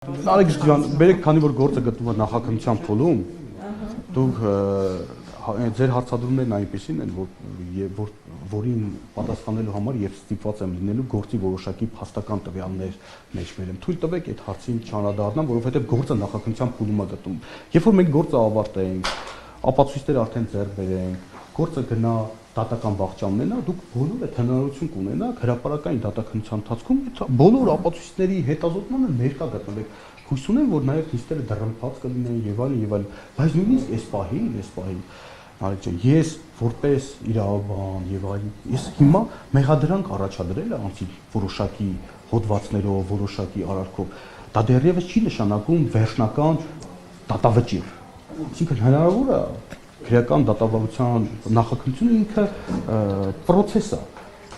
Ալեքս ջան, բերեք քանի որ գործը գտնվում է նախաքննության փուլում, դուք ձեր հարցադրումներն այնպեսին են, որին պատասխանելու համար եւ ստիպված եմ լինելու գործի որոշակի փաստական տվյալներ մեջբերեմ։ Թույլ տվեք այդ հարցին չանդրադառնամ, որովհետեւ գործը նախաքննության փուլում է գտնվում։ Երբ որ մենք գործը ավարտենք, ապացույցները արդեն ձեռք բերենք, գործը գնա դատական բաղճան ունենա, դուք բոլորը հնարավորություն կունենաք հրապարակային դատաքննության ընթացքում այդ բոլոր ապացույցների հետազոտմանը ներկա գտնվեք։ Հույս ունեմ, որ նաև նիստերը դռնփաց կլինեն եւ այլն, բայց նույնիսկ այս պահին, Արեգ ջան, ես որպես իրավաբան եւ այլն, ես հիմա մեղադրանք առաջադրել եմ անցի որոշակի հոդվածներով, որոշակի արարքով, դա դեռևս չի նշանակում վերջնական դատավճիռ։ Այսինքն հնարավոր է քրեական դատավարության նախաքննությունը ինքը process է։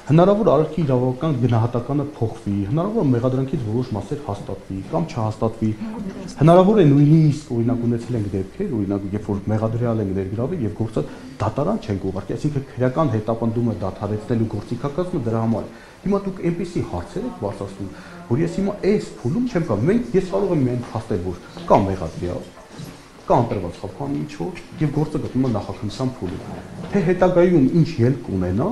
Հնարավոր արարքի իրավական գնահատականը փոխվի, հնարավոր է մեղադրանքից որոշ մասեր հաստատվի կամ չհաստատվի։ Հնարավոր է նույնիսկ օրինակ ունեցել ենք դեպքեր, օրինակ երբ որ մեղադրյալ ենք ներգրավել եւ գործը դատարան չենք ուղարկի, այսինքն քրեական հետապնդումը դադարեցնելու գործիքակազմը դրա համար է։ Հիմա դուք այնպեսի հարցեր եք բարձրացնում, որ ես հիմա այս փուլում չեմ կարող, ես կարող եմ միայն փաստել, որ կա մեղադրյալ, կա ընտրված խափան ինչ-որ եւ գործը գտնվում է նախաքննության փուլում։ Թե հետագայում ինչ ելք ունենա,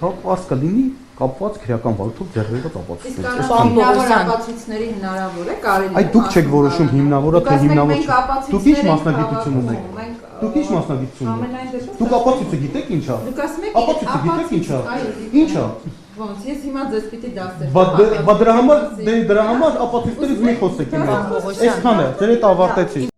պարզ կլինի կապված քրեական վարույթով ձեռքբերված ապացույցներից։ Հիմնավոր ապացույցների հնարավոր է կարելի։ Այդ դուք չեք որոշում հիմնավորը թե հիմնավոր չէ։ Դուք ինչ մասնագիտություն ունեք։ Դուք ինչ մասնագիտություն ունեք։ Դուք ապացույցը գիտեք ինչ է։ Դուք ասում եք ապացույցը գիտեք ինչ է։ Ինչ է։ Ոնց ես հիմա ձեզ պիտի դասեր։ Բայց դրա համար ապացույցներից մի խոսեք։ Այսքանը, ձեր հետ ավարտեցի։